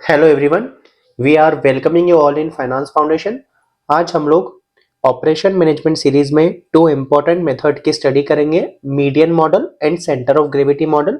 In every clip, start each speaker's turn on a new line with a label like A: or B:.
A: Hello everyone, we are welcoming you all in finance foundation. आज हम लोग operation management series में दो इम्पोर्टेंट मेथड की स्टडी करेंगे, median model and centre of gravity model.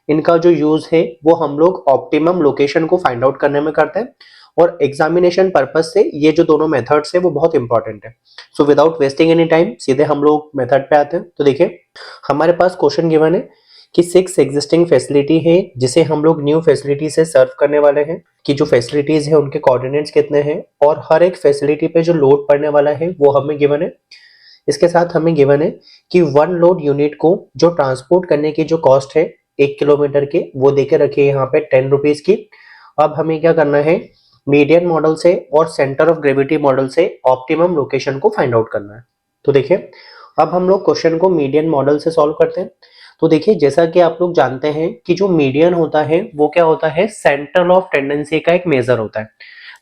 A: इनका जो यूज है वो हम लोग ऑप्टिमम लोकेशन को फाइंड आउट करने में करते हैं और एग्जामिनेशन पर्पज से ये जो दोनों मेथड्स है वो बहुत इंपॉर्टेंट है। So without wasting any time सीधे हम लोग मेथड पे आते हैं। तो देखिए, हमारे पास क्वेश्चन गिवन है कि 6 एग्जिस्टिंग फैसिलिटी है जिसे हम लोग न्यू फैसिलिटी से सर्व करने वाले हैं, कि जो फैसिलिटीज है उनके कोऑर्डिनेट्स कितने हैं और हर एक फैसिलिटी पे जो लोड पड़ने वाला है वो हमें गिवन है। इसके साथ हमें गिवन है कि वन लोड यूनिट को जो ट्रांसपोर्ट करने की जो कॉस्ट है 1 किलोमीटर के, वो देके रखिए यहाँ पे 10 रुपीज की। अब हमें क्या करना है, मीडियन मॉडल से और सेंटर ऑफ ग्रेविटी मॉडल से ऑप्टिमम लोकेशन को फाइंड आउट करना है। तो देखिए, अब हम लोग क्वेश्चन को मीडियन मॉडल से सॉल्व करते हैं। तो देखिए, जैसा कि आप लोग जानते हैं कि जो मीडियन होता है वो क्या होता है, सेंटर ऑफ टेंडेंसी का एक मेजर होता है।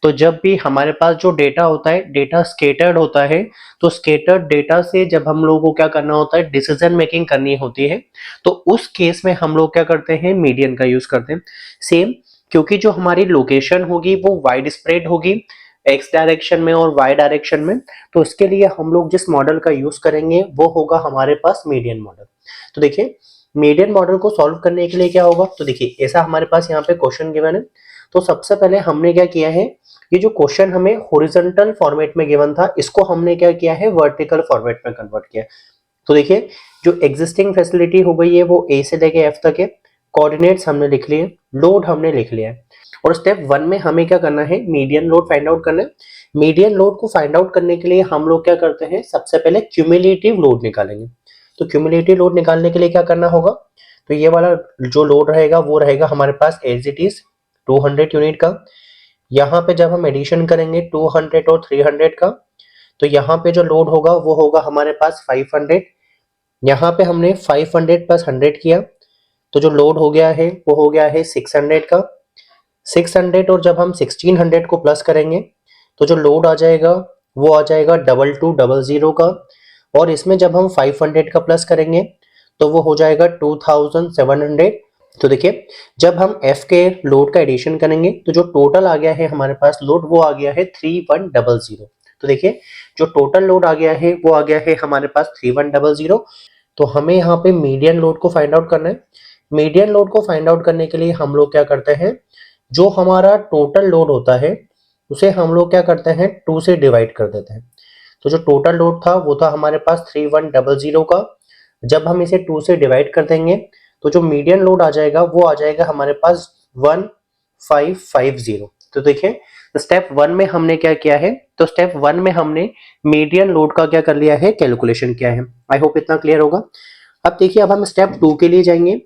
A: तो जब भी हमारे पास जो डेटा होता है, डेटा स्केटर्ड होता है, तो स्केटर्ड डेटा से जब हम लोगों को क्या करना होता है, डिसीजन मेकिंग करनी होती है, तो उस केस में हम लोग क्या करते हैं, मीडियन का यूज करते हैं। सेम, क्योंकि जो हमारी लोकेशन होगी वो वाइड स्प्रेड होगी एक्स डायरेक्शन में और वाई डायरेक्शन में, तो इसके लिए हम लोग जिस मॉडल का यूज करेंगे वो होगा हमारे पास मीडियन मॉडल। तो देखिए, मीडियन मॉडल को सॉल्व करने के लिए क्या होगा, तो देखिए ऐसा हमारे पास यहाँ पे क्वेश्चन गिवन है। तो सबसे पहले हमने क्या किया है, ये जो क्वेश्चन हमें हॉरिजॉन्टल फॉर्मेट में गिवन था इसको हमने क्या किया है, वर्टिकल फॉर्मेट में कन्वर्ट किया। तो देखिए, जो एग्जिस्टिंग फैसिलिटी हो गई है वो ए से लेके एफ तक है, कोऑर्डिनेट्स हमने लिख लिए, लोड हमने लिख लिया है, और स्टेप 1 में हमें क्या करना है, मीडियन लोड फाइंड आउट करना है। मीडियन लोड को फाइंड आउट करने के लिए हम लोग क्या करते हैं, सबसे पहले क्यूमुलेटिव लोड निकालेंगे। तो क्यूमुलेटिव लोड निकालने के लिए क्या करना होगा, तो ये वाला जो लोड रहेगा वो रहेगा हमारे पास एज इट इज 200 यूनिट का। यहाँ पे जब हम एडिशन करेंगे 200 और 300 का, तो यहाँ पे जो लोड होगा वो होगा हमारे पास 500। यहाँ पे हमने 500 प्लस 100 किया, तो जो लोड हो गया है वो हो गया है 600 का। 600 और जब हम 1600 को प्लस करेंगे तो जो लोड आ जाएगा वो आ जाएगा 2200 का, और इसमें जब हम 500 का प्लस करेंगे तो वो हो जाएगा 2700। तो देखिए, जब हम F के लोड का एडिशन करेंगे तो जो टोटल आ गया है हमारे पास लोड वो आ गया है 3100। तो देखिए, जो टोटल लोड आ गया है वो आ गया है हमारे पास 3100। तो हमें यहाँ पे मीडियन लोड को फाइंड आउट करना है। मीडियन लोड को फाइंड आउट करने के लिए हम लोग क्या करते हैं, जो हमारा टोटल लोड होता है उसे हम लोग क्या करते हैं, 2 से डिवाइड कर देते हैं। तो जो टोटल लोड था वो था हमारे पास 3100 का। जब हम इसे 2 से डिवाइड कर देंगे तो जो मीडियन लोड आ जाएगा वो आ जाएगा हमारे पास 1550। तो देखिए, स्टेप 1 में हमने क्या किया है, तो स्टेप 1 में हमने मीडियन लोड का क्या कर लिया है, कैलकुलेशन किया है। आई होप इतना क्लियर होगा। अब देखिए, अब हम स्टेप 2 के लिए जाएंगे।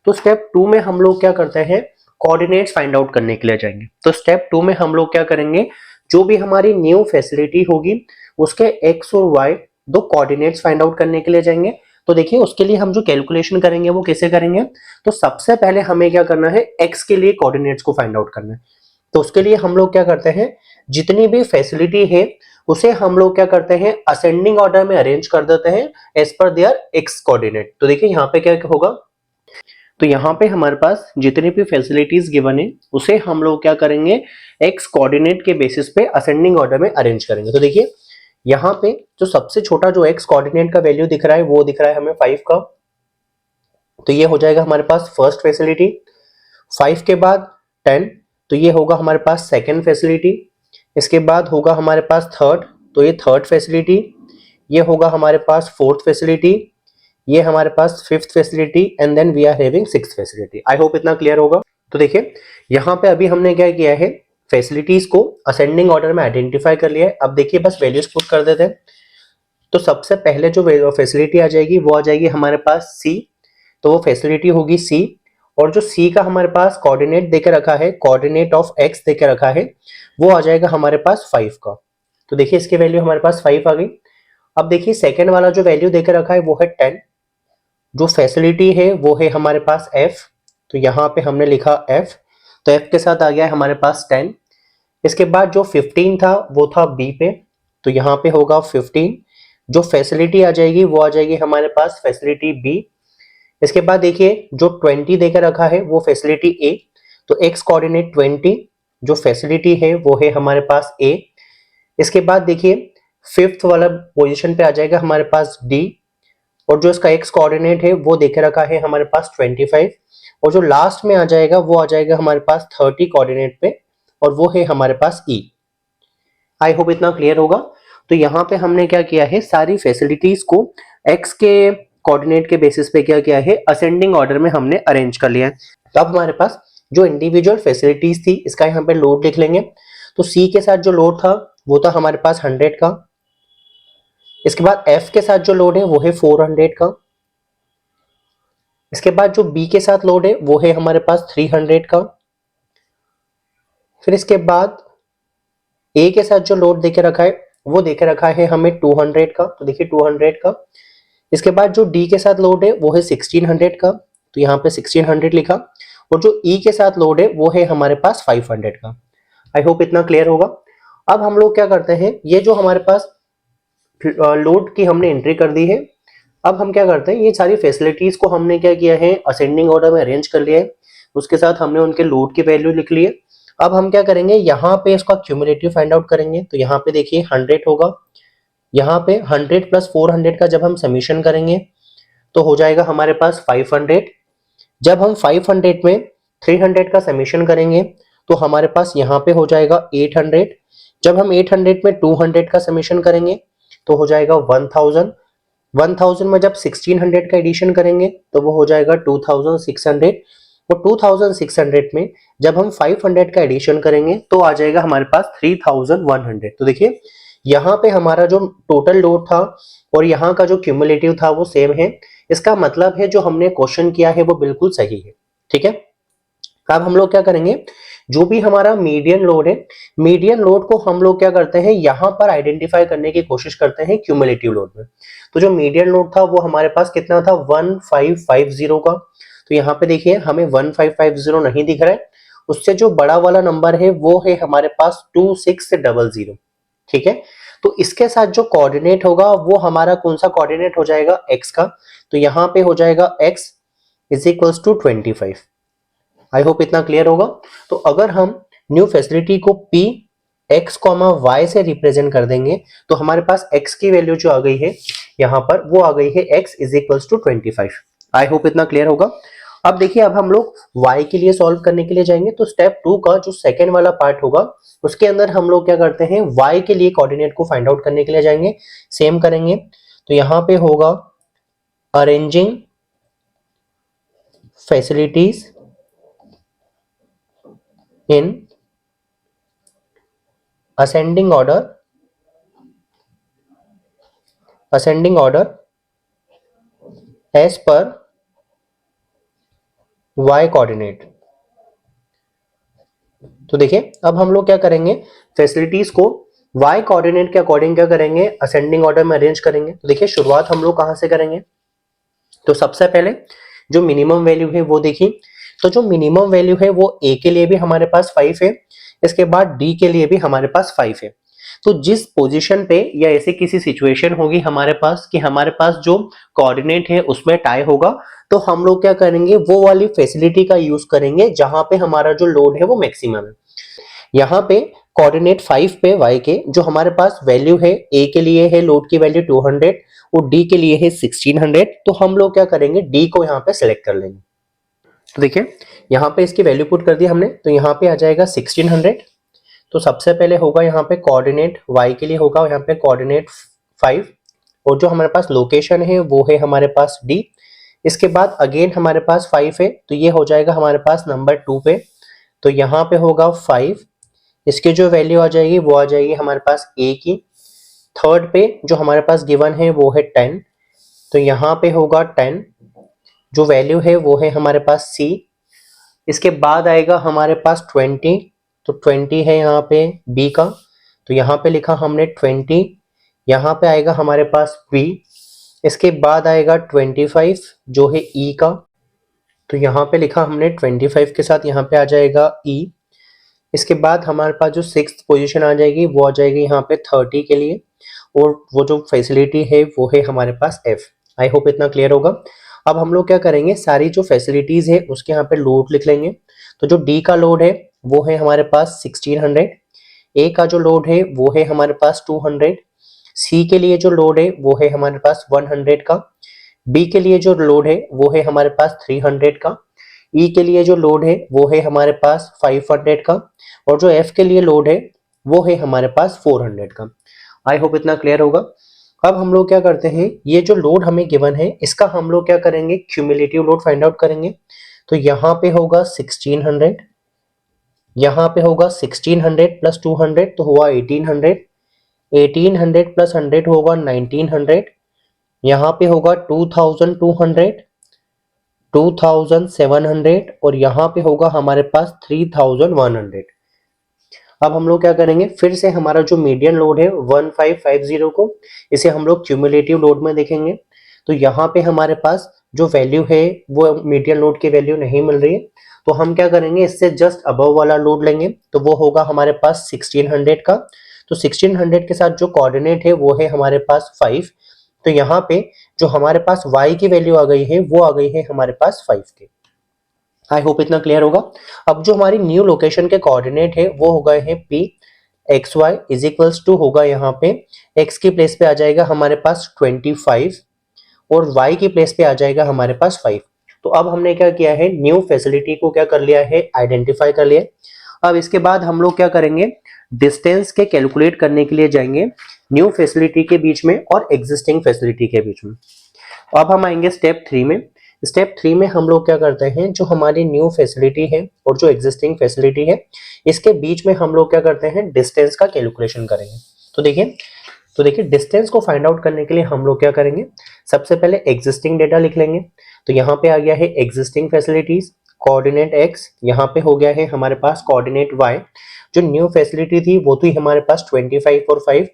A: तो स्टेप 2 में हम लोग क्या करते हैं, कोऑर्डिनेट्स फाइंड आउट करने के लिए जाएंगे। तो स्टेप 2 में हम लोग क्या करेंगे, जो भी हमारी न्यू फैसिलिटी होगी उसके एक्स और वाई दो कोऑर्डिनेट्स फाइंड आउट करने के लिए जाएंगे। तो देखिए, उसके लिए हम जो कैलकुलेशन करेंगे वो कैसे करेंगे, तो सबसे पहले हमें क्या करना है, एक्स के लिए कोऑर्डिनेट्स को फाइंड आउट करना है। तो उसके लिए हम लोग क्या करते हैं, जितनी भी फैसिलिटी है उसे हम लोग क्या करते हैं, असेंडिंग ऑर्डर में अरेंज कर देते हैं as per there x coordinate. तो देखिए यहाँ पे क्या होगा, तो यहाँ पे हमारे पास जितनी भी फैसिलिटीज गिवन है उसे हम लोग क्या करेंगे, एक्स कोऑर्डिनेट के बेसिस पे असेंडिंग ऑर्डर में अरेंज करेंगे। तो देखिए, यहाँ पे जो सबसे छोटा जो एक्स कोऑर्डिनेट का वैल्यू दिख रहा है वो दिख रहा है हमें 5 का। तो ये हो जाएगा हमारे पास फर्स्ट फैसिलिटी। 5 के बाद 10, तो ये होगा हमारे पास सेकेंड फैसिलिटी। इसके बाद होगा हमारे पास थर्ड, तो ये थर्ड फैसिलिटी। ये होगा हमारे पास फोर्थ फैसिलिटी, ये हमारे पास fifth facility, and then we are having sixth facility. I hope इतना क्लियर होगा। तो देखिए, यहाँ पे अभी हमने क्या किया है, फैसिलिटीज को असेंडिंग ऑर्डर में आइडेंटिफाई कर लिया है। अब देखिए, बस वैल्यूज पुट कर देते हैं। तो सबसे पहले जो फैसिलिटी आ जाएगी वो आ जाएगी हमारे पास सी, तो वो फैसिलिटी होगी सी। और जो सी का हमारे पास कोऑर्डिनेट देके रखा है, कोऑर्डिनेट ऑफ एक्स देके रखा है, वो आ जाएगा हमारे पास 5 का। तो देखिए, इसकी वैल्यू हमारे पास 5 आ गई। अब देखिए, सेकेंड वाला जो वैल्यू देके रखा है वो है 10। जो फैसिलिटी है वो है हमारे पास एफ, तो यहाँ पे हमने लिखा एफ, तो एफ के साथ आ गया है हमारे पास 10। इसके बाद जो 15 था वो था बी पे, तो यहाँ पे होगा 15। जो फैसिलिटी आ जाएगी वो आ जाएगी हमारे पास फैसिलिटी बी। इसके बाद देखिए, जो 20 देकर रखा है वो फैसिलिटी ए, तो एक्स कोऑर्डिनेट 20, जो फैसिलिटी है वो है हमारे पास ए। इसके बाद देखिए फिफ्थ वाला पोजीशन पे आ जाएगा हमारे पास डी, और जो इसका एक्स कोऑर्डिनेट है वो देखे रखा है हमारे पास 25, और जो लास्ट में आ जाएगा वो आ जाएगा हमारे पास 30 कोऑर्डिनेट पे, और वो है हमारे पास ई। आई होप इतना क्लियर होगा। तो यहाँ पे हमने क्या किया है, सारी फैसिलिटीज को एक्स के कोऑर्डिनेट के बेसिस पे क्या किया है, असेंडिंग ऑर्डर में हमने अरेंज कर लिया है। तो अब हमारे पास जो इंडिविजुअल फैसिलिटीज थी इसका यहाँ पे लोड लिख लेंगे। तो सी के साथ जो लोड था वो था हमारे पास 100 का। इसके बाद एफ के साथ जो लोड है वो है 400 का। इसके बाद जो बी के साथ लोड है वो है हमारे पास 300 का। फिर इसके बाद ए के साथ जो लोड देके रखा है वो देके रखा है हमें 200 का, तो देखिए 200 का। इसके बाद जो डी के साथ लोड है वो है 1600 का, तो यहाँ पे 1600 लिखा, और जो ई के साथ लोड है वो है हमारे पास 500 का। आई होप इतना क्लियर होगा। अब हम लोग क्या करते हैं, ये जो हमारे पास लोड की हमने एंट्री कर दी है, अब हम क्या करते हैं, ये सारी फैसिलिटीज को हमने क्या किया है, असेंडिंग ऑर्डर में अरेंज कर लिया है। उसके साथ हमने उनके लोड की वैल्यू लिख ली है। अब हम क्या करेंगे, यहाँ पे इसका क्यूमुलेटिव फाइंड आउट करेंगे। तो यहाँ पे देखिए 100 होगा, यहाँ पे 100 प्लस 400 का जब हम समीशन करेंगे तो हो जाएगा हमारे पास 500। जब हम 500 में 300 का समीशन करेंगे तो हमारे पास यहाँ पे हो जाएगा 800। जब हम 800 में 200 का समीशन करेंगे तो हो जाएगा 1000। 1000 में जब 1600 का एडिशन करेंगे तो वो हो जाएगा 2600, और 2600 में जब हम 500 का एडिशन करेंगे तो आ जाएगा हमारे पास 3100। तो देखिए यहाँ पे हमारा जो टोटल लोड था और यहाँ का जो क्यूमुलेटिव था वो सेम है। इसका मतलब है जो हमने क्वेश्चन किया है वो बिल्कुल सही है। ठीक है, अब हम लोग क्या करेंगे, जो भी हमारा मीडियन लोड है, मीडियन लोड को हम लोग क्या करते हैं, यहाँ पर आइडेंटिफाई करने की कोशिश करते हैं क्यूमुलेटिव लोड में। तो जो मीडियन लोड था वो हमारे पास कितना था, 1550 का। तो यहाँ पे देखिए हमें 1550 नहीं दिख रहा है, उससे जो बड़ा वाला नंबर है वो है हमारे पास 2600। ठीक है, तो इसके साथ जो कोऑर्डिनेट होगा वो हमारा कौन सा कोऑर्डिनेट हो जाएगा, एक्स का। तो यहाँ पे हो जाएगा x is equals to 25। I hope इतना क्लियर होगा। तो अगर हम न्यू फैसिलिटी को p x, y से रिप्रेजेंट कर देंगे तो हमारे पास x की वैल्यू जो आ गई है यहाँ पर वो आ गई है x is equals to 25। I hope इतना क्लियर होगा। अब देखिए अब हम लोग y के लिए सॉल्व करने के लिए जाएंगे। तो स्टेप 2 का जो सेकेंड वाला पार्ट होगा उसके अंदर हम लोग क्या करते हैं, y के लिए कोऑर्डिनेट को फाइंड आउट करने के लिए जाएंगे। सेम करेंगे, तो यहाँ पे होगा arranging facilities in ascending order as per y coordinate. तो देखिए अब हम लोग क्या करेंगे, फैसिलिटीज को y कोऑर्डिनेट के अकॉर्डिंग क्या करेंगे, असेंडिंग ऑर्डर में अरेंज करेंगे। तो देखिए शुरुआत हम लोग कहां से करेंगे, तो सबसे पहले जो मिनिमम वैल्यू है वो देखिए। तो जो मिनिमम वैल्यू है वो a के लिए भी हमारे पास 5 है, इसके बाद d के लिए भी हमारे पास 5 है। तो जिस पोजीशन पे या ऐसे किसी सिचुएशन होगी हमारे पास कि हमारे पास जो कोऑर्डिनेट है उसमें टाई होगा, तो हम लोग क्या करेंगे, वो वाली फैसिलिटी का यूज करेंगे जहां पे हमारा जो लोड है वो मैक्सिमम है। यहाँ पे कोऑर्डिनेट 5 पे y के जो हमारे पास वैल्यू है, a के लिए है लोड की वैल्यू 200 और d के लिए है 1600। तो हम लोग क्या करेंगे, d को यहाँ पे सिलेक्ट कर लेंगे। तो देखिए यहाँ पे इसकी वैल्यू पुट कर दी हमने, तो यहाँ पे आ जाएगा 1600। तो सबसे पहले होगा यहाँ पे कोऑर्डिनेट y के लिए होगा यहाँ पे कोऑर्डिनेट 5, और जो हमारे पास लोकेशन है वो है हमारे पास d। इसके बाद अगेन हमारे पास 5 है, तो ये हो जाएगा हमारे पास नंबर 2 पे। तो यहाँ पे होगा 5, इसकी जो वैल्यू आ जाएगी वो आ जाएगी हमारे पास a की। थर्ड पे जो हमारे पास गिवन है वो है 10, तो यहाँ पे होगा 10, जो वैल्यू है वो है हमारे पास c। इसके बाद आएगा हमारे पास 20, तो 20 है यहाँ पे b का, तो यहाँ पे लिखा हमने 20। यहाँ पे आएगा हमारे पास b। इसके बाद आएगा 25 जो है e का, तो यहाँ पे लिखा हमने 25 के साथ यहाँ पे आ जाएगा e। इसके बाद हमारे पास जो 6th पोजीशन आ जाएगी वो आ जाएगी यहाँ पे 30 के लिए, और वो जो फैसिलिटी है वो है हमारे पास f। आई होप इतना क्लियर होगा। अब हम लोग क्या करेंगे, सारी जो फैसिलिटीज है उसके यहाँ पे लोड लिख लेंगे। तो जो d का लोड है वो है हमारे पास 1600, ए का जो लोड है वो है हमारे पास 200, सी के लिए जो लोड है वो है हमारे पास 100 का, बी के लिए जो लोड है वो है हमारे पास 300 का, ई के लिए जो लोड है वो है हमारे पास 500 का, और जो एफ के लिए लोड है वो है हमारे पास 400 का। आई होप इतना क्लियर होगा। अब हम लोग क्या करते हैं, ये जो लोड हमें गिवन है इसका हम लोग क्या करेंगे, क्यूमुलेटिव लोड फाइंड आउट करेंगे। तो यहाँ पे होगा 1600, यहाँ पे होगा 1600 प्लस 200 तो हुआ 1800, 1800 प्लस 100 होगा 1900, यहाँ पे होगा 2200, 2700, और यहाँ पे होगा हमारे पास 3100। अब हम लोग क्या करेंगे, फिर से हमारा जो मीडियन लोड है 1550 को इसे हम लोग क्यूमुलेटिव लोड में देखेंगे। तो यहाँ पे हमारे पास जो वैल्यू है वो मीडियन लोड की वैल्यू नहीं मिल रही है, तो हम क्या करेंगे, इससे जस्ट अबव वाला लोड लेंगे। तो वो होगा हमारे पास 1600 का। तो 1600 के साथ जो कोऑर्डिनेट है वो है हमारे पास 5। तो यहाँ पे जो हमारे पास y की वैल्यू आ गई है वो आ गई है हमारे पास 5 के। आई होप इतना क्लियर होगा। अब जो हमारी न्यू लोकेशन के कोऑर्डिनेट है वो हो गए हैं p, X Y is equals to होगा यहाँ पे x की प्लेस पे आ जाएगा हमारे पास 25 और y की प्लेस पे आ जाएगा हमारे पास 5। तो अब हमने क्या किया है, न्यू फैसिलिटी को क्या कर लिया है, आइडेंटिफाई कर लिया। अब इसके बाद हम लोग क्या करेंगे, डिस्टेंस के कैलकुलेट करने के लिए जाएंगे न्यू फैसिलिटी के बीच में और एग्जिस्टिंग फैसिलिटी के बीच में। अब हम आएंगे स्टेप 3 में। स्टेप 3 में हम लोग क्या करते हैं, जो हमारी न्यू फैसिलिटी है और जो एग्जिस्टिंग फैसिलिटी है इसके बीच में हम लोग क्या करते हैं, डिस्टेंस का कैलकुलेशन करेंगे। तो देखिए डिस्टेंस को फाइंड आउट करने के लिए हम लोग क्या करेंगे, सबसे पहले एग्जिस्टिंग डेटा लिख लेंगे। तो यहाँ पे आ गया है एग्जिस्टिंग फैसिलिटीज, कोऑर्डिनेट x, यहाँ पे हो गया है हमारे पास कोऑर्डिनेट y। जो न्यू फैसिलिटी थी वो थी हमारे पास 25 और 5।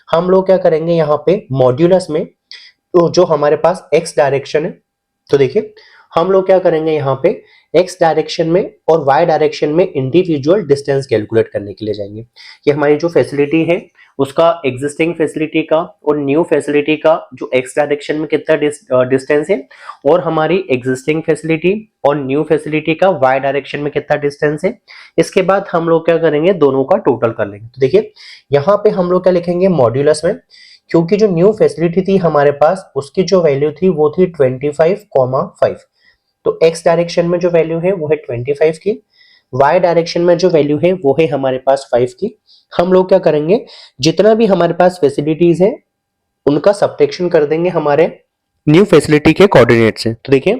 A: हम लोग क्या करेंगे यहाँ पे मॉड्यूलस में, तो जो हमारे पास x डायरेक्शन है, तो देखिए हम लोग क्या करेंगे यहाँ पे x डायरेक्शन में और y डायरेक्शन में इंडिविजुअल डिस्टेंस कैलकुलेट करने के लिए जाएंगे। ये हमारी जो फैसिलिटी है उसका एग्जिस्टिंग फैसिलिटी का और न्यू फैसिलिटी का जो x डायरेक्शन में कितना डिस्टेंस है, और हमारी एग्जिस्टिंग फैसिलिटी और न्यू फैसिलिटी का y डायरेक्शन में कितना डिस्टेंस है। इसके बाद हम लोग क्या करेंगे, दोनों का टोटल कर लेंगे। तो देखिए यहाँ पे हम लोग क्या लिखेंगे, मॉड्यूलस में, क्योंकि जो न्यू फैसिलिटी थी हमारे पास उसकी जो वैल्यू थी वो थी 25,5। तो x डायरेक्शन में जो वैल्यू है वो है 25 की, y डायरेक्शन में जो वैल्यू है वो है हमारे पास 5 की। हम लोग क्या करेंगे, जितना भी हमारे पास फैसिलिटीज है उनका सब्ट्रैक्शन कर देंगे हमारे न्यू फैसिलिटी के कोऑर्डिनेट से। तो देखिए,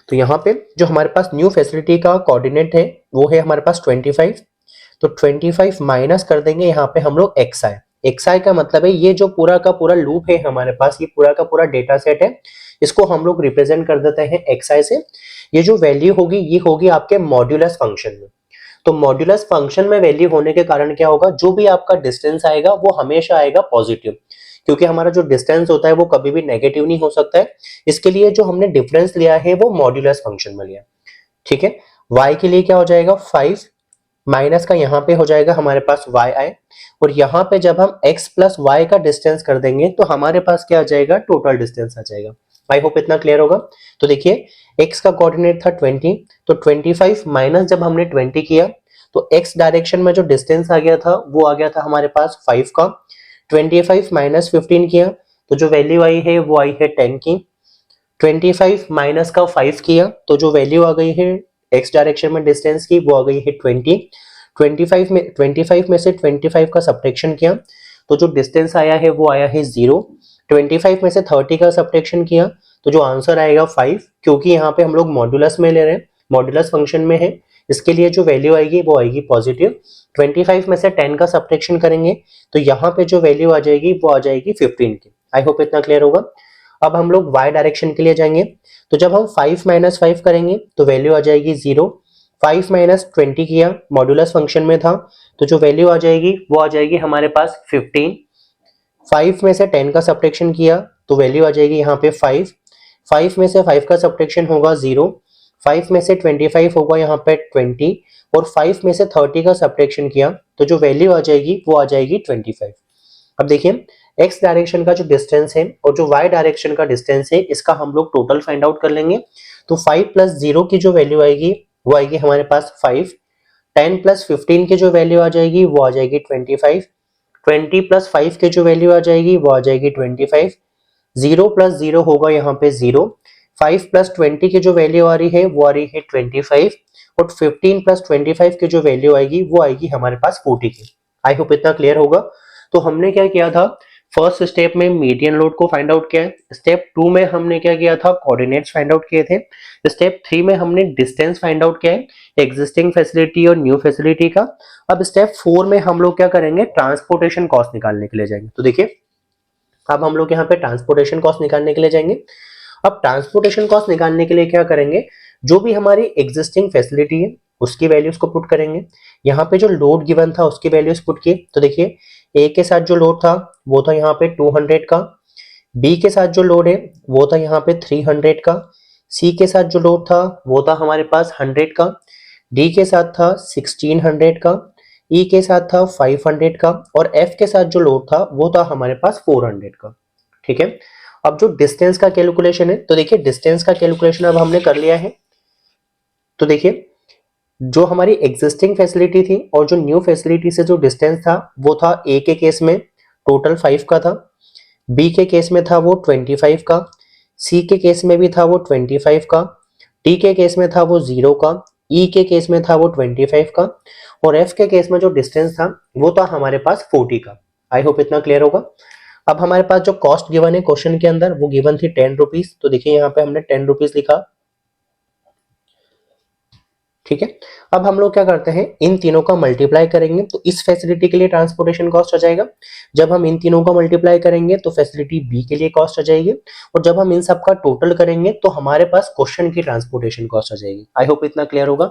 A: तो यहाँ पे जो हमारे पास न्यू फैसिलिटी का कोऑर्डिनेट है वो है हमारे पास 25। तो 25 माइनस कर देंगे यहाँ पे हम लोग xi। xi का मतलब है ये जो पूरा का पूरा लूप है हमारे पास, ये पूरा का पूरा डेटा सेट है, इसको हम लोग रिप्रेजेंट कर देते हैं xi से। ये जो वैल्यू होगी ये होगी आपके मॉड्यूलस फंक्शन में। तो मॉड्यूलस फंक्शन में वैल्यू होने के कारण क्या होगा, जो भी आपका डिस्टेंस आएगा वो हमेशा आएगा पॉजिटिव, क्योंकि हमारा जो डिस्टेंस होता है वो कभी भी नेगेटिव नहीं हो सकता है। इसके लिए जो हमने डिफरेंस लिया है वो मॉड्यूलस फंक्शन में लिया। ठीक है, y के लिए क्या हो जाएगा 5 माइनस का यहाँ पे हो जाएगा हमारे पास yi, और यहाँ पे जब हम x प्लस वाई का डिस्टेंस कर देंगे तो हमारे पास क्या आ जाएगा, टोटल डिस्टेंस आ जाएगा। आई होप इतना क्लियर होगा। तो देखिए x का कोऑर्डिनेट था 20, तो 25 माइनस जब हमने 20 किया तो x डायरेक्शन में जो डिस्टेंस आ गया था वो आ गया था हमारे पास 5 का। 25 माइनस 15 किया तो जो वैल्यू आई है वो आई है 10 की। 25 माइनस का 5 किया तो जो वैल्यू आ गई है x डायरेक्शन में डिस्टेंस की वो आ गई है 20। 25 में से 25 का सब्ट्रैक्शन किया तो जो डिस्टेंस आया है वो आया है 0। 25 में से 30 का सब्ट्रैक्शन किया तो जो आंसर आएगा 5, क्योंकि यहाँ पे हम लोग मॉड्यूलस में ले रहे हैं, मॉड्यूलस फंक्शन में है, इसके लिए जो वैल्यू आएगी वो आएगी पॉजिटिव। 25 में से 10 का सब्ट्रैक्शन करेंगे तो यहाँ पे जो वैल्यू आ जाएगी वो आ जाएगी 15 की। आई होप इतना क्लियर होगा। अब हम लोग y डायरेक्शन के लिए जाएंगे, तो जब हम 5 माइनस 5 करेंगे तो वैल्यू आ जाएगी 0। 5 माइनस 20 किया, मॉड्यूलस फंक्शन में था, तो जो वैल्यू आ जाएगी वो आ जाएगी हमारे पास 15। 5 में से 10 का सब्ट्रैक्शन किया तो वैल्यू आ जाएगी यहाँ पे 5। 5 में से 5 का सब्ट्रैक्शन होगा 0। 5 में से 25 होगा यहाँ पे 20, और 5 में से 30 का सब्ट्रैक्शन किया तो जो वैल्यू आ जाएगी वो आ जाएगी 25। अब देखिए x डायरेक्शन का जो डिस्टेंस है और जो y डायरेक्शन का डिस्टेंस है इसका हम लोग टोटल फाइंड आउट कर लेंगे। तो 5 प्लस 0 की जो वैल्यू आएगी वो आएगी हमारे पास 5। 10 प्लस 15 की जो वैल्यू आ जाएगी वो आ जाएगी 25, 20 प्लस 5 की जो वैल्यू आ जाएगी वो आ जाएगी 25, 0 प्लस 0 होगा यहाँ पे 0, 5 प्लस 20 की जो वैल्यू आ रही है वो आ रही है 25, और 15 प्लस 25 की जो वैल्यू आएगी वो आएगी हमारे पास 40 की। आई होप इतना क्लियर होगा। तो हमने क्या किया था, फर्स्ट स्टेप में मीडियन लोड को फाइंड आउट किया है, स्टेप 2 में हमने क्या किया था, कोऑर्डिनेट्स फाइंड आउट किए थे, स्टेप 3 में हमने डिस्टेंस फाइंड आउट किया है एग्जिस्टिंग फैसिलिटी और न्यू फैसिलिटी का। अब स्टेप 4 में हम लोग क्या करेंगे, ट्रांसपोर्टेशन कॉस्ट निकालने के लिए जाएंगे। तो देखिए अब हम लोग यहाँ पे ट्रांसपोर्टेशन कॉस्ट निकालने के लिए जाएंगे। अब ट्रांसपोर्टेशन कॉस्ट निकालने के लिए क्या करेंगे, जो भी हमारी एग्जिस्टिंग फैसिलिटी है उसकी वैल्यूज को पुट करेंगे, यहाँ पे जो लोड गिवन था उसकी वैल्यूज पुट किए। तो देखिए ए के साथ जो लोड था वो था यहाँ पे 200 का, बी के साथ जो लोड है वो था यहाँ पे 300 का, सी के साथ जो लोड था वो था हमारे पास 100 का, डी के साथ था 1600 का, ई के साथ था 500 का, और एफ के साथ जो लोड था वो था हमारे पास 400 का। ठीक है, अब जो डिस्टेंस का कैलकुलेशन है, तो देखिए डिस्टेंस का कैलकुलेशन अब हमने कर लिया है। तो देखिए जो हमारी एग्जिस्टिंग फैसिलिटी थी और जो न्यू फैसिलिटी से जो डिस्टेंस था वो था ए के केस में टोटल 5 का था, बी के केस में था वो 25 का, सी के केस में भी था वो 25 का, डी के केस में था वो 0 का, ई के केस में था वो 25 का, और एफ के केस में जो डिस्टेंस था वो था हमारे पास 40 का। आई होप इतना क्लियर होगा। अब हमारे पास जो कॉस्ट गिवन है क्वेश्चन के अंदर वो गिवन थी 10 रुपीज। तो देखिए यहाँ पे हमने 10 रुपीज लिखा। ठीक है, अब हम लोग क्या करते हैं, इन तीनों का मल्टीप्लाई करेंगे तो इस फैसिलिटी के लिए ट्रांसपोर्टेशन कॉस्ट आ जाएगा। जब हम इन तीनों का मल्टीप्लाई करेंगे तो फैसिलिटी बी के लिए कॉस्ट आ जाएगी, और जब हम इन सब का टोटल करेंगे तो हमारे पास क्वेश्चन की ट्रांसपोर्टेशन कॉस्ट आ जाएगी। आई होप इतना क्लियर होगा।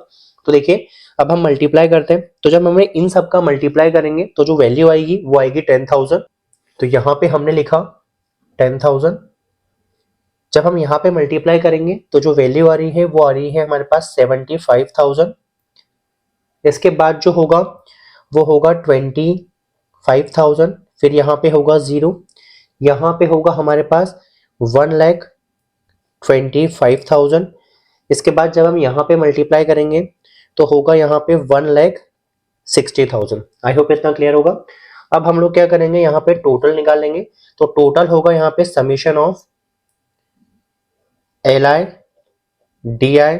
A: तो देखिए अब हम मल्टीप्लाई करते हैं, तो जब हमें इन सब का मल्टीप्लाई करेंगे तो जो वैल्यू आएगी वो आएगी 10,000। तो यहाँ पे हमने लिखा 10,000। जब हम यहाँ पे मल्टीप्लाई करेंगे तो जो वैल्यू आ रही है वो आ रही है हमारे पास 75,000। इसके बाद जो होगा वो होगा 25,000, फिर यहाँ पे होगा 0, यहाँ पे होगा हमारे पास 1,25,000। इसके बाद जब हम यहाँ पे मल्टीप्लाई करेंगे तो होगा यहाँ पे 1,60,000। आई होप इतना क्लियर होगा। अब हम लोग क्या करेंगे, यहाँ पे टोटल निकालेंगे। तो टोटल होगा यहाँ पे समीशन ऑफ LI, DI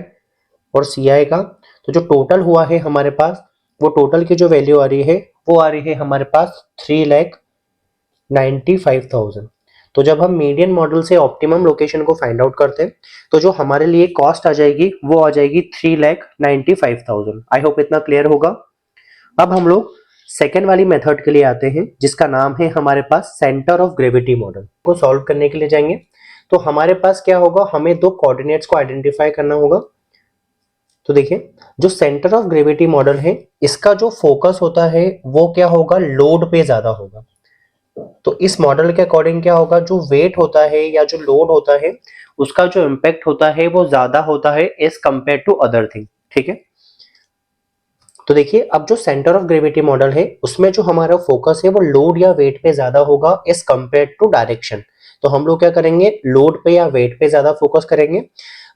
A: और CI का। तो जो टोटल हुआ है हमारे पास, वो टोटल की जो वैल्यू आ रही है वो आ रही है हमारे पास 3,95,000। तो जब हम मीडियन मॉडल से ऑप्टिमम लोकेशन को फाइंड आउट करते हैं तो जो हमारे लिए कॉस्ट आ जाएगी वो आ जाएगी 3,95,000। आई होप इतना क्लियर होगा। अब हम लोग सेकेंड वाली मेथड के लिए आते हैं जिसका नाम है हमारे पास सेंटर ऑफ ग्रेविटी मॉडल को सॉल्व करने के लिए जाएंगे। तो हमारे पास क्या होगा, हमें दो कोऑर्डिनेट्स को आइडेंटिफाई करना होगा। तो देखिए जो सेंटर ऑफ ग्रेविटी मॉडल है इसका जो फोकस होता है वो क्या होगा, लोड पे ज्यादा होगा। तो इस मॉडल के अकॉर्डिंग क्या होगा, जो वेट होता है या जो लोड होता है उसका जो इम्पैक्ट होता है वो ज्यादा होता है as compare to other thing. ठीक है, तो देखिए अब जो सेंटर ऑफ ग्रेविटी मॉडल है उसमें जो हमारा फोकस है वो लोड या वेट पे ज्यादा होगा एज कंपेयर टू डायरेक्शन। तो हम लोग क्या करेंगे, लोड पे या वेट पे ज्यादा फोकस करेंगे।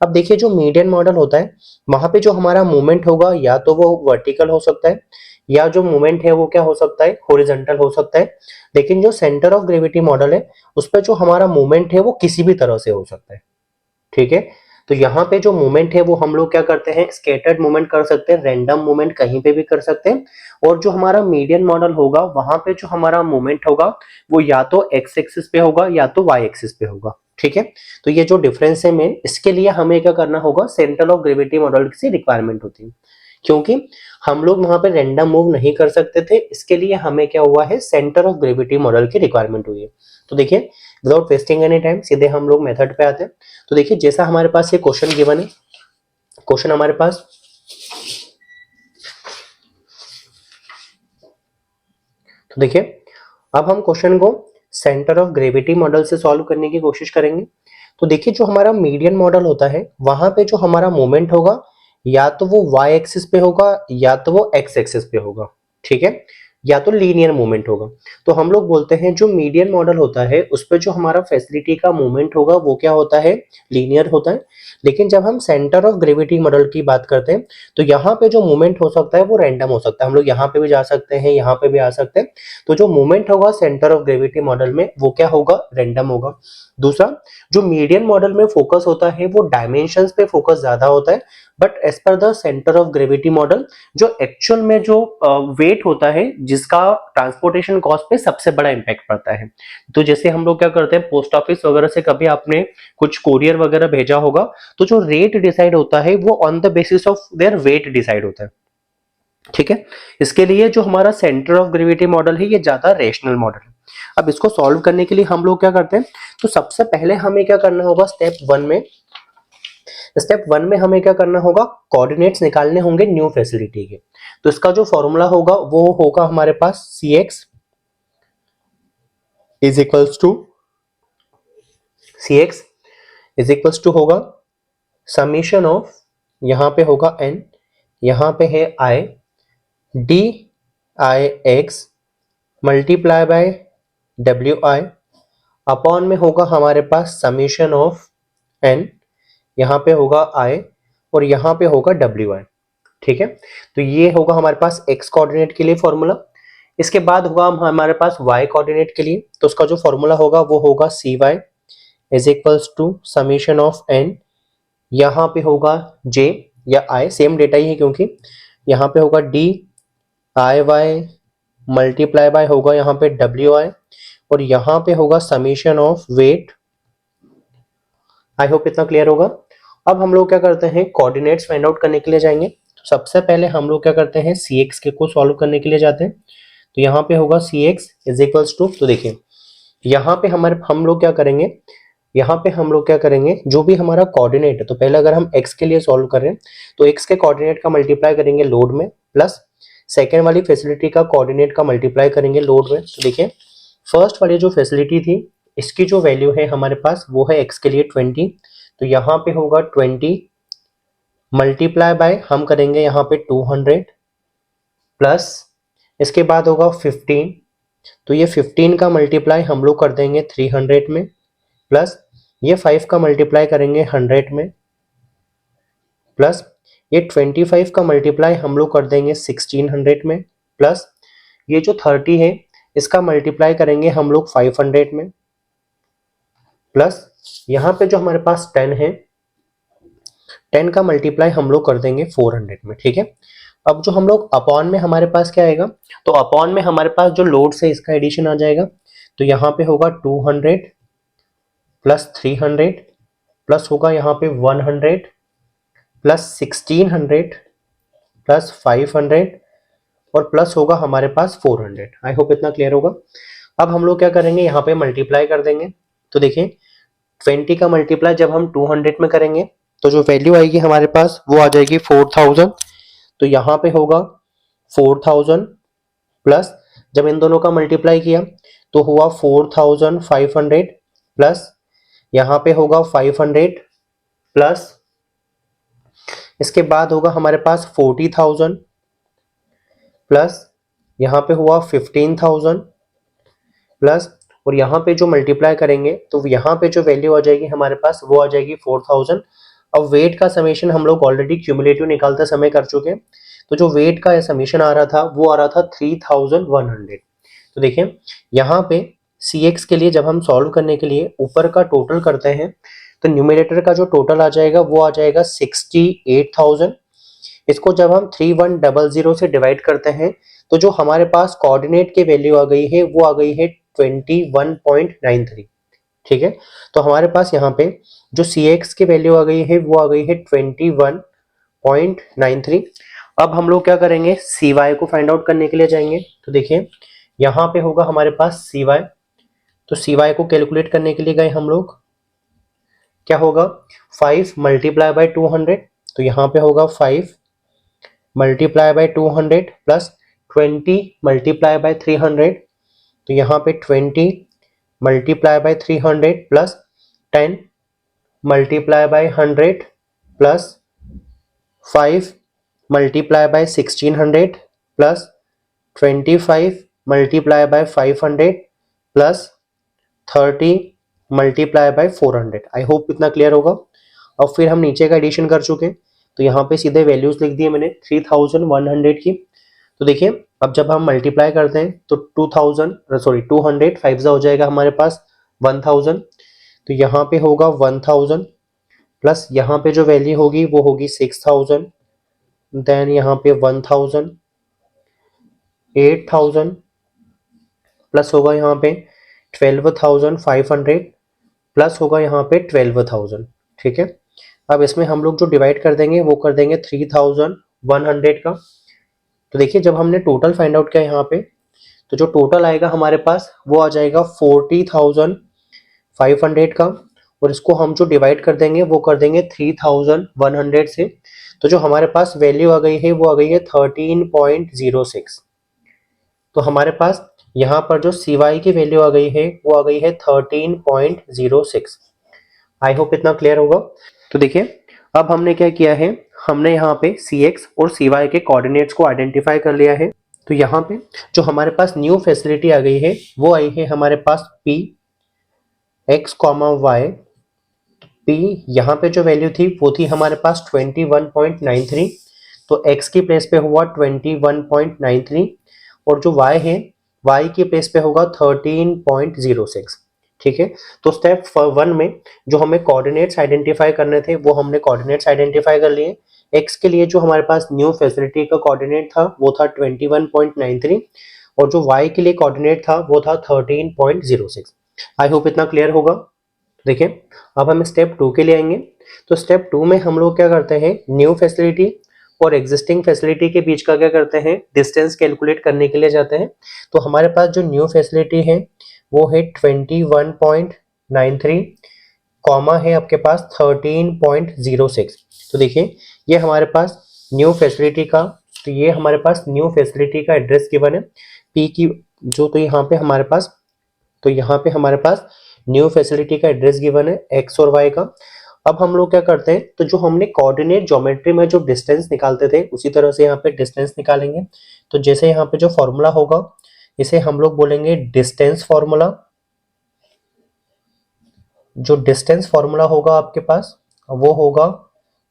A: अब देखिए जो मीडियन मॉडल होता है वहां पे जो हमारा मूवमेंट होगा या तो वो वर्टिकल हो सकता है या जो मूवमेंट है वो क्या हो सकता है, हॉरिजॉन्टल हो सकता है। लेकिन जो सेंटर ऑफ ग्रेविटी मॉडल है उस पर जो हमारा मूवमेंट है वो किसी भी तरह से हो सकता है। ठीक है, तो यहाँ पे जो मूवमेंट है वो हम लोग क्या करते हैं, स्कैटर्ड मूवमेंट कर सकते हैं, रैंडम मूवमेंट कहीं पे भी कर सकते हैं। और जो हमारा मीडियन मॉडल होगा वहां पे जो हमारा मूवमेंट होगा वो या तो एक्स एक्सिस पे होगा या तो वाई एक्सिस पे होगा। ठीक है, तो ये जो डिफरेंस है मेन, इसके लिए हमें क्या करना होगा, सेंटर ऑफ ग्रेविटी मॉडल की रिक्वायरमेंट होती है, क्योंकि हम लोग वहां पे रैंडम मूव नहीं कर सकते थे। इसके लिए हमें क्या हुआ है, सेंटर ऑफ ग्रेविटी मॉडल की रिक्वायरमेंट हुई है। तो देखिए विदाउट वेस्टिंग एनी टाइम सीधे हम लोग मेथड पे आते हैं। तो देखिए जैसा हमारे पास ये क्वेश्चन गिवन है, क्वेश्चन हमारे पास तो देखिए अब हम क्वेश्चन को सेंटर ऑफ ग्रेविटी मॉडल से सॉल्व करने की कोशिश करेंगे। तो देखिए जो हमारा मीडियन मॉडल होता है वहां पे जो हमारा मोमेंट होगा या तो वो y एक्सिस पे होगा या तो वो x एक्सिस पे होगा। ठीक है, या तो लीनियर मूवमेंट होगा। तो हम लोग बोलते हैं जो मीडियन मॉडल होता है उस पे जो हमारा फैसिलिटी का मूवमेंट होगा वो क्या होता है, लीनियर होता है। लेकिन जब हम सेंटर ऑफ ग्रेविटी मॉडल की बात करते हैं तो यहाँ पे जो मूवमेंट हो सकता है वो रैंडम हो सकता है। हम लोग यहाँ पे भी जा सकते हैं, यहाँ पे भी आ सकते हैं। तो जो मूवमेंट होगा सेंटर ऑफ ग्रेविटी मॉडल में वो क्या होगा, रैंडम होगा। दूसरा, जो मीडियन मॉडल में फोकस होता है वो डायमेंशंस पे फोकस ज्यादा होता है, but as per the centre of gravity model जो एक्चुअल में जो वेट होता है जिसका ट्रांसपोर्टेशन कॉस्ट पे सबसे बड़ा इम्पैक्ट पड़ता है। तो जैसे हम लोग क्या करते हैं, पोस्ट ऑफिस वगैरह से कभी आपने कुछ कोरियर वगैरह भेजा होगा तो जो रेट डिसाइड होता है वो on the basis of their weight decide होता है। ठीक है, इसके लिए जो हमारा सेंटर ऑफ ग्रेविटी मॉडल है ये ज्यादा रेशनल मॉडल है। अब इसको सॉल्व करने के लिए हम लोग क्या करते हैं, तो सबसे पहले हमें क्या करना होगा, स्टेप वन में हमें क्या करना होगा, कोऑर्डिनेट्स निकालने होंगे न्यू फैसिलिटी के। तो इसका जो फॉर्मूला होगा वो होगा हमारे पास cx इज इक्वल्स टू होगा समीशन ऑफ, यहाँ पे होगा n, यहाँ पे है i, D I x multiply by W I, upon में होगा हमारे पास समीशन ऑफ n, यहाँ पे होगा i और यहाँ पे होगा डब्ल्यू आई। ठीक है, तो ये होगा हमारे पास x कोऑर्डिनेट के लिए फॉर्मूला। इसके बाद होगा हमारे पास y कोऑर्डिनेट के लिए, तो उसका जो फॉर्मूला होगा वो होगा cy is equals to summation of n, यहाँ पे होगा j या i, सेम डेटा ही है क्योंकि यहाँ पे होगा D I Y multiply by होगा यहाँ पे डब्ल्यू आई और यहाँ पे होगा summation of weight. I hope इतना क्लियर होगा। अब हम लोग क्या करते हैं, कोऑर्डिनेट्स फाइंड आउट करने के लिए जाएंगे। तो सबसे पहले हम लोग क्या करते हैं, सी एक्स के को सॉल्व करने के लिए जाते हैं। तो यहाँ पे होगा सी एक्स इज इक्वल्स टू, तो देखिए यहाँ पे हम लोग क्या करेंगे, यहाँ पे हम लोग क्या करेंगे, जो भी हमारा कोऑर्डिनेट है, तो पहले अगर हम x के लिए सॉल्व कर रहे हैं तो x के कोऑर्डिनेट का मल्टीप्लाई करेंगे लोड में, प्लस सेकेंड वाली फैसिलिटी का कोऑर्डिनेट का मल्टीप्लाई करेंगे लोड में। तो देखिए फर्स्ट वाली जो फैसिलिटी थी इसकी जो वैल्यू है हमारे पास वो है x के लिए 20, तो यहाँ पे होगा 20 मल्टीप्लाई बाय हम करेंगे यहाँ पे 200, प्लस इसके बाद होगा 15, तो ये 15 का मल्टीप्लाई हम लोग कर देंगे 300 में, प्लस ये 5 का मल्टीप्लाई करेंगे 100 में, प्लस ये 25 का मल्टीप्लाई हम लोग कर देंगे 1600 में, प्लस ये जो 30 है इसका मल्टीप्लाई करेंगे हम लोग 500 में, प्लस यहाँ पे जो हमारे पास 10 है 10 का मल्टीप्लाई हम लोग कर देंगे 400 में। ठीक है, अब जो हम लोग अपॉन में हमारे पास क्या आएगा, तो अपॉन में हमारे पास जो लोड से इसका एडिशन आ जाएगा। तो यहाँ पे होगा 200 प्लस 300 प्लस होगा यहाँ पे 100 प्लस 1600 प्लस 500 और प्लस होगा हमारे पास 400। आई होप इतना क्लियर होगा। अब हम लोग क्या करेंगे, यहाँ पे मल्टीप्लाई कर देंगे। तो देखिए 20 का मल्टीप्लाई जब हम 200 में करेंगे तो जो वैल्यू आएगी हमारे पास वो आ जाएगी 4000। तो यहाँ पे होगा 4000 प्लस जब इन दोनों का मल्टीप्लाई किया तो हुआ 4500 प्लस यहाँ पे होगा 500 प्लस इसके बाद होगा हमारे पास 40,000 प्लस यहाँ पे हुआ 15,000 प्लस और यहाँ पे जो मल्टीप्लाई करेंगे तो यहाँ पे जो वैल्यू आ जाएगी हमारे पास वो आ जाएगी 4000। अब वेट का समेशन हम लोग ऑलरेडी क्यूमुलेटिव निकालते समय कर चुके हैं, तो जो वेट का समेशन आ रहा था वो आ रहा था 3100। तो देखिए यहाँ पे सी एक्स के लिए जब हम सॉल्व करने के लिए ऊपर का टोटल करते हैं तो न्यूमरेटर का जो टोटल आ जाएगा वो आ जाएगा 68,000। इसको जब हम 3100 से डिवाइड करते हैं तो जो हमारे पास कोऑर्डिनेट की वैल्यू आ गई है वो आ गई है 21.93। ठीक है, तो हमारे पास यहाँ पे जो सी एक्स की वैल्यू आ गई है वो आ गई है 21.93। अब हम लोग क्या करेंगे, सी वाई को फाइंड आउट करने के लिए जाएंगे। तो देखिए यहाँ पे होगा हमारे पास सी वाई, तो सी वाई को कैलकुलेट करने के लिए गए हम लोग, क्या होगा 5 मल्टीप्लाई बाय 200, तो यहाँ पे होगा 5 multiply by 200 plus 20 multiply by 300, तो यहाँ पे 20 multiply by 300 plus 10 multiply by 100 plus 5 multiply by 1600 plus 25 multiply by 500 plus 30 multiply by 400। I hope इतना क्लियर होगा। अब फिर हम नीचे का एडिशन कर चुके हैं, तो यहाँ पे सीधे वैल्यूज लिख दिए मैंने 3100 की। तो देखिए अब जब हम मल्टीप्लाई करते हैं तो 200 5 हो जाएगा हमारे पास 1000। तो यहाँ पे होगा 1000 प्लस यहाँ पे जो वैल्यू होगी वो होगी 6000, देन यहाँ पे 1000, 8000 प्लस होगा यहाँ पे 12500 प्लस होगा यहाँ पे 12000। ठीक है, अब इसमें हम लोग जो डिवाइड कर देंगे वो कर देंगे 3100 का। तो देखिए जब हमने टोटल फाइंड आउट किया यहाँ पे, तो जो टोटल आएगा हमारे पास वो आ जाएगा 40500 का, और इसको हम जो डिवाइड कर देंगे वो कर देंगे 3100 से। तो जो हमारे पास वैल्यू आ गई है वो आ गई है 13.06। तो हमारे पास यहाँ पर जो CY की वैल्यू आ गई है वो आ गई है 13.06। आई होप इतना क्लियर होगा। तो देखिए अब हमने क्या किया है, हमने यहाँ पे CX और CY के कोऑर्डिनेट्स को आइडेंटिफाई कर लिया है। तो यहाँ पे जो हमारे पास न्यू फैसिलिटी आ गई है वो आई है हमारे पास P X, Y। P यहाँ पे जो वैल्यू थी वो थी हमारे पास 21.93, तो X की प्लेस पे हुआ 21.93, और जो Y है Y की प्लेस पे होगा 13.06। ठीक है, तो स्टेप 1 में जो हमें कोऑर्डिनेट्स आइडेंटिफाई करने थे वो हमने कोऑर्डिनेट्स आइडेंटिफाई कर लिए। X के लिए जो हमारे पास न्यू फैसिलिटी का कोऑर्डिनेट था वो था 21.93, और जो Y के लिए कोऑर्डिनेट था वो था 13.06। आई होप इतना क्लियर होगा। देखिए अब हम स्टेप 2 के लिए आएंगे। तो स्टेप 2 में हम लोग क्या करते हैं, न्यू फैसिलिटी और एग्जिस्टिंग फैसिलिटी के बीच का क्या करते हैं, डिस्टेंस कैलकुलेट करने के लिए जाते हैं। तो हमारे पास जो न्यू फैसिलिटी है वो है 21.93, कॉमा है आपके पास 13.06। तो देखिए ये हमारे पास न्यू फैसिलिटी का, तो ये हमारे पास न्यू फैसिलिटी का एड्रेस गिवन है पी की जो, तो यहाँ पे हमारे पास, तो यहाँ पे हमारे पास न्यू फैसिलिटी का एड्रेस गिवन है एक्स और वाई का। अब हम लोग क्या करते हैं, तो जो हमने कोऑर्डिनेट ज्योमेट्री में जो डिस्टेंस निकालते थे उसी तरह से यहाँ पे डिस्टेंस निकालेंगे। तो जैसे यहाँ पे जो फॉर्मूला होगा इसे हम लोग बोलेंगे डिस्टेंस फॉर्मूला। जो डिस्टेंस फॉर्मूला होगा आपके पास वो होगा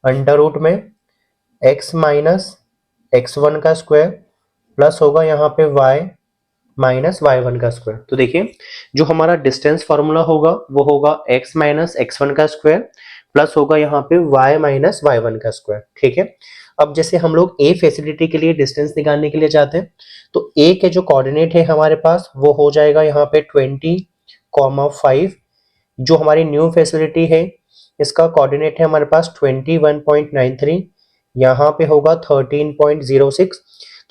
A: अंडर रूट में x माइनस x1 का स्क्वायर प्लस होगा यहाँ पे y माइनस y1 का स्क्वायर। तो देखिए जो हमारा डिस्टेंस फॉर्मूला होगा वो होगा x माइनस x1 का स्क्वायर प्लस होगा यहाँ पे y माइनस y1 का स्क्वायर। ठीक है, अब जैसे हम लोग a फैसिलिटी के लिए डिस्टेंस निकालने के लिए जाते हैं, तो a के जो कोऑर्डिनेट है हमारे पास वो हो जाएगा यहाँ पे 20,5। जो हमारी न्यू फैसिलिटी है इसका कोऑर्डिनेट है हमारे पास 21.93, यहाँ पे होगा 13.06।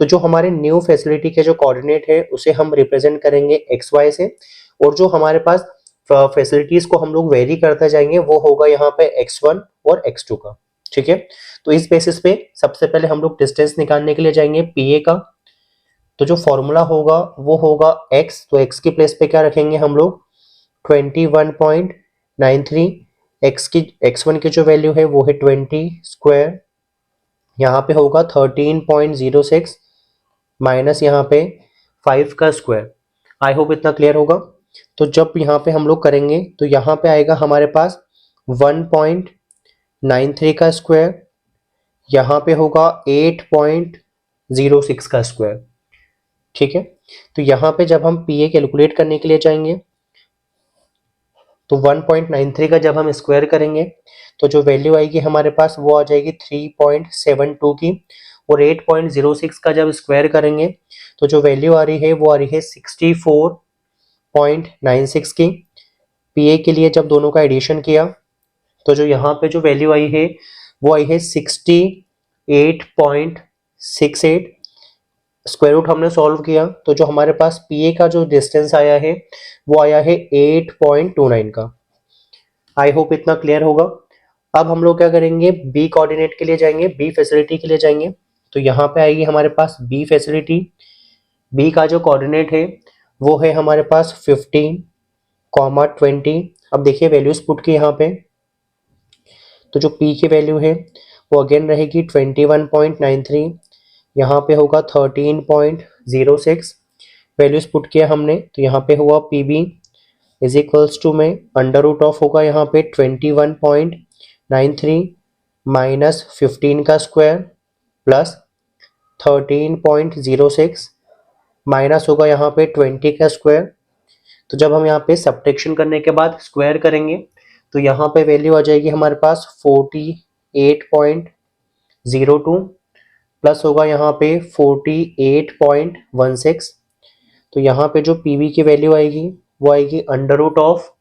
A: तो जो हमारे न्यू फैसिलिटी के जो कोऑर्डिनेट है उसे हम रिप्रेजेंट करेंगे एक्स वाई से, और जो हमारे पास फैसिलिटीज को हम लोग वेरी करते जाएंगे वो होगा यहाँ पे x1 और x2 का। ठीक है, तो इस बेसिस पे सबसे पहले हम लोग डिस्टेंस निकालने के लिए जाएंगे PA का। तो जो फॉर्मूला होगा वो होगा x, तो x की प्लेस पे क्या रखेंगे हम लोग 21.93, x1 की जो वैल्यू है वो है 20 स्क्वायर, यहाँ पे होगा 13.06 माइनस यहाँ पे 5 का स्क्वायर। आई होप इतना क्लियर होगा। तो जब यहाँ पे हम लोग करेंगे तो यहाँ पे आएगा हमारे पास 1.93 का स्क्वायर, यहाँ पे होगा 8.06 का स्क्वायर। ठीक है, तो यहाँ पे जब हम PA कैलकुलेट करने के लिए जाएंगे तो 1.93 का जब हम स्क्वायर करेंगे तो जो वैल्यू आएगी हमारे पास वो आ जाएगी 3.72 की, और 8.06 का जब स्क्वायर करेंगे तो जो वैल्यू आ रही है वो आ रही है 64.96 की। PA के लिए जब दोनों का एडिशन किया तो जो यहाँ पे जो वैल्यू आई है वो आई है 68.68। स्क्वायर रूट हमने सॉल्व किया तो जो हमारे पास PA का जो डिस्टेंस आया है वो आया है 8.29 का। आई होप इतना क्लियर होगा। अब हम लोग क्या करेंगे, B कोऑर्डिनेट के लिए जाएंगे, B फैसिलिटी के लिए जाएंगे। तो यहाँ पे आएगी हमारे पास B फैसिलिटी। B का जो कोऑर्डिनेट है वो है हमारे पास 15,20। अब देखिए वैल्यूज पुट की यहाँ पे, तो जो P की वैल्यू है वो अगेन रहेगी 21.93, यहाँ पे होगा 0.06 वैल्यूज पुट किया हमने, तो यहाँ पे हुआ P B is equals to में अंडर रूट ऑफ होगा यहाँ पे 21.93 माइनस 15 का स्क्वायर प्लस 13.06 माइनस होगा यहाँ पे 20 का स्क्वायर। तो जब हम यहाँ पे सब्ट्रैक्शन करने के बाद स्क्वायर करेंगे तो यहाँ पे वैल्यू आ जाएगी हमारे पास 48.02 प्लस होगा यहाँ पे 48.16। तो यहाँ पे जो पीवी की वैल्यू आएगी वो आएगी अंडर रूट ऑफ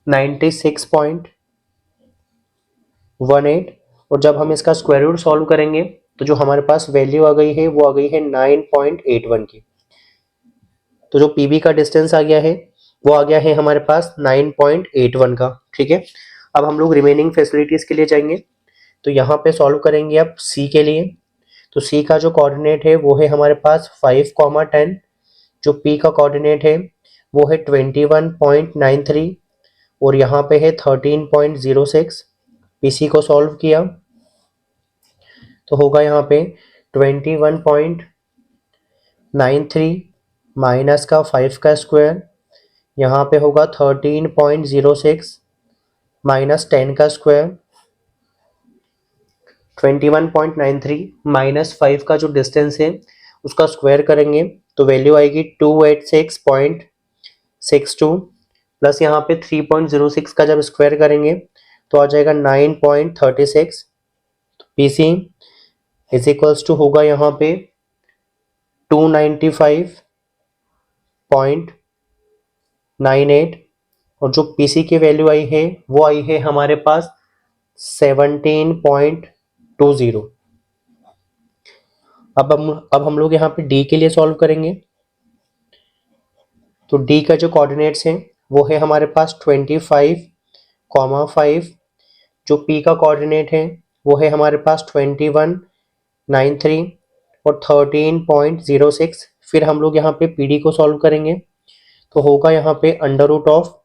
A: 96.18। और जब हम इसका स्क्वायर रूट सॉल्व करेंगे तो जो हमारे पास वैल्यू आ गई है वो आ गई है 9.81 की। तो जो पीबी का डिस्टेंस आ गया है वो आ गया है हमारे पास 9.81 का। ठीक है, अब हम लोग रिमेनिंग फैसिलिटीज के लिए जाएंगे। तो यहाँ पे सॉल्व करेंगे अब सी के लिए। तो सी का जो कोऑर्डिनेट है वो है हमारे पास 5, 10। जो पी का कोऑर्डिनेट है वो है 21.93 और यहाँ पे है 13.06। पीसी को सॉल्व किया तो होगा यहाँ पे 21.93 माइनस का 5 का स्क्वायर, यहाँ पे होगा 13.06 माइनस 10 का स्क्वायर। 21.93 माइनस 5 का जो डिस्टेंस है उसका स्क्वायर करेंगे तो वैल्यू आएगी 286.62 प्लस यहाँ पे 3.06 का जब स्क्वायर करेंगे तो आ जाएगा 9.36। पीसी इज इक्वल्स टू होगा यहाँ पे 295.98 और जो पीसी की वैल्यू आई है वो आई है हमारे पास 17.20। अब हम लोग यहाँ पे डी के लिए सॉल्व करेंगे। तो डी का जो कोऑर्डिनेट्स हैं वो है हमारे पास 25, 5। जो पी का कोऑर्डिनेट है वो है हमारे पास 21.93 और 13.06। फिर हम लोग यहाँ पे पीडी को सॉल्व करेंगे तो होगा यहाँ पे अंडर रूट ऑफ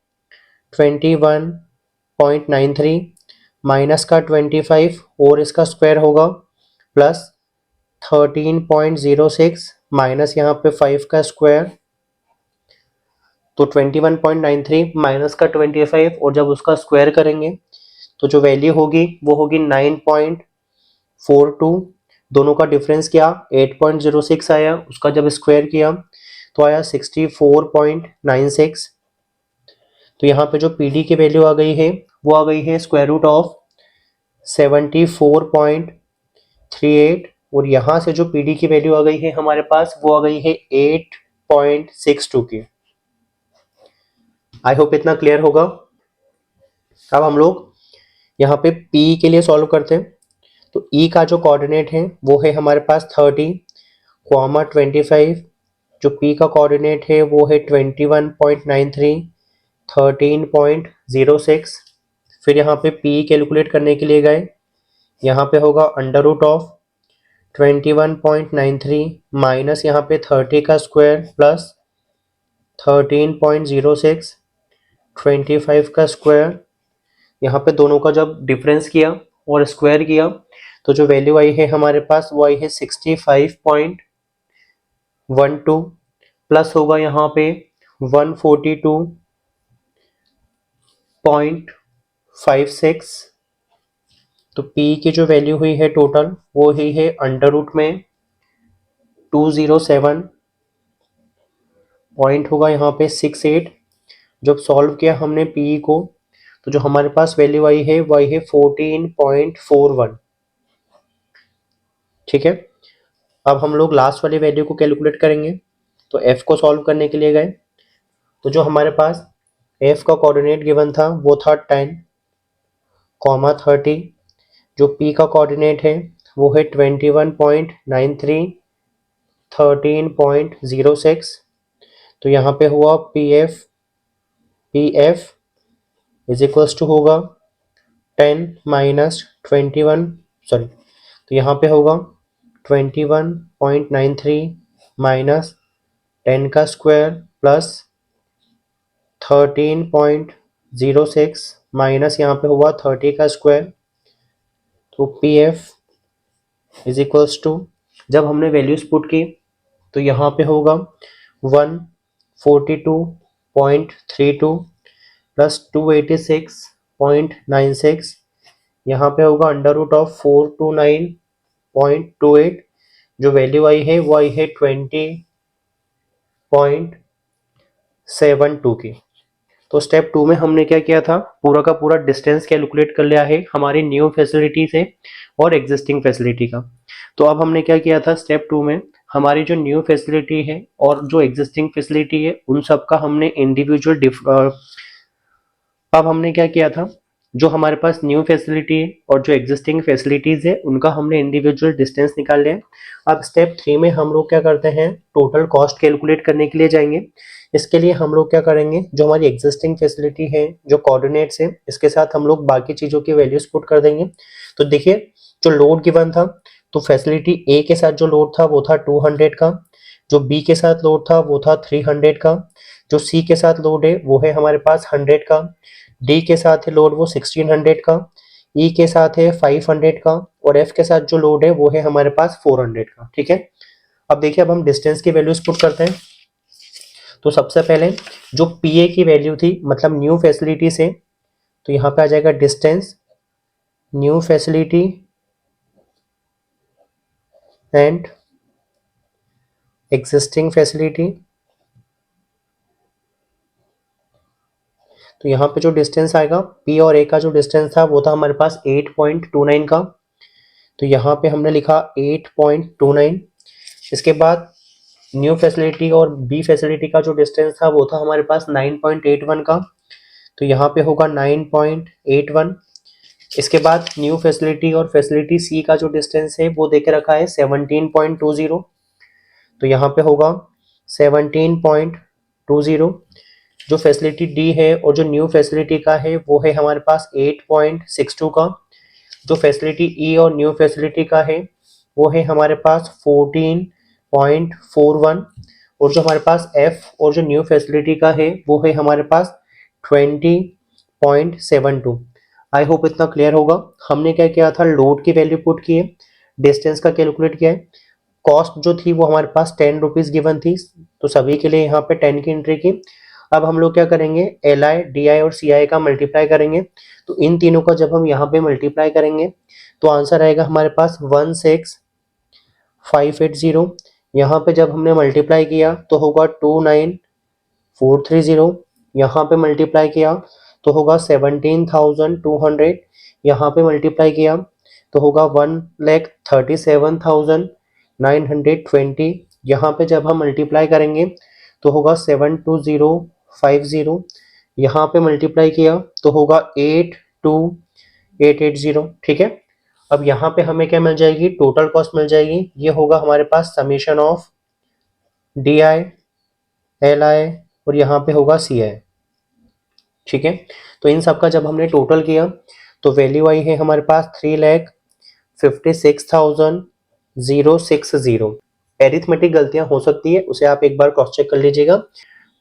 A: 21.93 माइनस का 25 और इसका स्क्वायर होगा प्लस 13.06 माइनस यहाँ पे 5 का स्क्वायर। तो 21.93 माइनस का 25 और जब उसका स्क्वायर करेंगे तो जो वैल्यू होगी वो होगी 9.42। दोनों का डिफरेंस क्या 8.06 आया, उसका जब स्क्वायर किया तो आया 64.96। तो यहाँ पे जो पीडी की वैल्यू आ गई है वो आ गई है स्क्वायर रूट ऑफ 74.38 और यहाँ से जो पीडी की वैल्यू आ गई है हमारे पास वो आ गई है 8.62 की। आई होप इतना क्लियर होगा। अब हम लोग यहाँ पे P के लिए सॉल्व करते हैं। तो E का जो कोऑर्डिनेट है वो है हमारे पास 30, 25। जो P का कोऑर्डिनेट है वो है 21.93, 13.06। फिर यहाँ पे P कैलकुलेट करने के लिए गए, यहाँ पे होगा अंडर रूट ऑफ 21.93 माइनस यहाँ पे 30 का स्क्वायर प्लस 13.06, 25 का स्क्वायर। यहाँ पे दोनों का जब डिफरेंस किया और स्क्वायर किया तो जो वैल्यू आई है हमारे पास वो आई है 65.12 प्लस होगा यहाँ पे 142.56। तो P की जो वैल्यू हुई है टोटल वो ही है अंडर रूट में 207 पॉइंट होगा यहाँ पे 68। जब सॉल्व किया हमने P को तो जो हमारे पास वैल्यू आई है वो आई है 14.41। ठीक है, अब हम लोग लास्ट वाली वैल्यू को कैलकुलेट करेंगे। तो F को सॉल्व करने के लिए गए तो जो हमारे पास F का कोऑर्डिनेट गिवन था वो था 10, 30। जो P का कोऑर्डिनेट है वो है 21.93, 13.06। तो यहाँ पे हुआ PF इज इक्वल्स टू होगा 10 माइनस 21, सॉरी, तो यहाँ पे होगा 21.93 माइनस 10 का स्क्वायर प्लस 13.06 माइनस यहाँ पे हुआ 30 का स्क्वायर। तो PF इज इक्वल्स टू, जब हमने वैल्यूज पुट की तो यहाँ पे होगा 142.32 प्लस 286.96, यहाँ पे होगा अंडर रूट ऑफ 429.28, जो वैल्यू आई है वो आई है 20.72 की। तो स्टेप 2 में हमने क्या किया था, पूरा का पूरा डिस्टेंस कैलकुलेट कर लिया है हमारी न्यू फैसिलिटी से और एग्जिस्टिंग फैसिलिटी का। तो अब हमने क्या किया था, स्टेप 2 में हमारी जो न्यू फैसिलिटी है और जो एग्जिस्टिंग फैसिलिटी है उन सब का हमने इंडिविजुअल अब हमने क्या किया था, जो हमारे पास न्यू फैसिलिटी है और जो एग्जिस्टिंग फैसिलिटीज है उनका हमने इंडिविजुअल डिस्टेंस निकाल लिया। अब स्टेप 3 में हम लोग क्या करते हैं, टोटल कॉस्ट कैलकुलेट करने के लिए जाएंगे। इसके लिए हम लोग क्या करेंगे, जो हमारी एग्जिस्टिंग फैसिलिटी है, जो कोऑर्डिनेट्स है, इसके साथ हम लोग बाकी चीजों की वैल्यूज पुट कर देंगे। तो देखिए, जो लोड गिवन था, तो फैसिलिटी ए के साथ जो लोड था वो था 200 का, जो बी के साथ लोड था वो था 300 का, जो सी के साथ लोड है वो है हमारे पास 100 का, डी के साथ है लोड वो 1600 का, ई के साथ है 500 का, और एफ के साथ जो लोड है वो है हमारे पास 400 का। ठीक है, अब देखिए, अब हम डिस्टेंस की वैल्यूज पुट करते हैं। तो सबसे पहले जो पी ए की वैल्यू थी, मतलब न्यू फैसिलिटी से, तो यहाँ पे आ जाएगा distance new facility and existing facility. तो यहाँ पे जो डिस्टेंस आएगा, पी और ए का जो डिस्टेंस था वो था हमारे पास 8.29 का, तो यहाँ पे हमने लिखा 8.29। इसके बाद न्यू फैसिलिटी और बी फैसिलिटी का जो डिस्टेंस था वो था हमारे पास 9.81 का, तो यहाँ पे होगा 9.81। इसके बाद न्यू फैसिलिटी और फैसिलिटी सी का जो डिस्टेंस है वो देके रखा है 17.20, तो यहाँ पे होगा 17.20। जो फैसिलिटी डी है और जो न्यू फैसिलिटी का है वो है हमारे पास 8.62 का, जो फैसिलिटी ई और न्यू फैसिलिटी का है वो है हमारे पास 14.41, और जो हमारे पास एफ और जो न्यू फैसिलिटी का है वो है हमारे पास 20.72। आई होप इतना क्लियर होगा। हमने क्या किया था, लोड की वैल्यू पुट की है, डिस्टेंस का कैलकुलेट किया है, कॉस्ट जो थी वो हमारे पास 10 रुपीज गिवन थी, तो सभी के लिए यहाँ पे 10 की एंट्री की। अब हम लोग क्या करेंगे, एल आई डी आई और सी आई का मल्टीप्लाई करेंगे। तो इन तीनों का जब हम यहाँ पे मल्टीप्लाई करेंगे तो आंसर आएगा हमारे पास 16580। यहाँ पे जब हमने मल्टीप्लाई किया तो होगा 29430। यहाँ पे मल्टीप्लाई किया तो होगा 17200। यहाँ पे मल्टीप्लाई किया तो होगा 1,37,920। यहाँ पे जब हम मल्टीप्लाई करेंगे तो होगा 72050। यहाँ पे मल्टीप्लाई किया तो होगा 82880। ठीक है, अब यहाँ पे हमें क्या मिल जाएगी, टोटल कॉस्ट मिल जाएगी। ये होगा हमारे पास summation of D I, L I और यहाँ पे होगा सी आई। ठीक है, तो इन सब का जब हमने टोटल किया तो वैल्यू आई है हमारे पास 3,56,060। एरिथमेटिक गलतियां हो सकती है, उसे आप एक बार क्रॉस चेक कर लीजिएगा।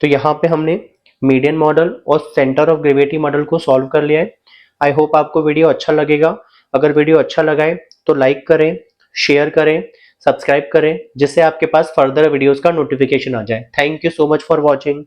A: तो यहाँ पे हमने मीडियन मॉडल और सेंटर ऑफ ग्रेविटी मॉडल को सॉल्व कर लिया है। आई होप आपको वीडियो अच्छा लगेगा। अगर वीडियो अच्छा लगा है तो लाइक करें, शेयर करें, सब्सक्राइब करें, जिससे आपके पास फर्दर वीडियोस का नोटिफिकेशन आ जाए। Thank you so much for watching.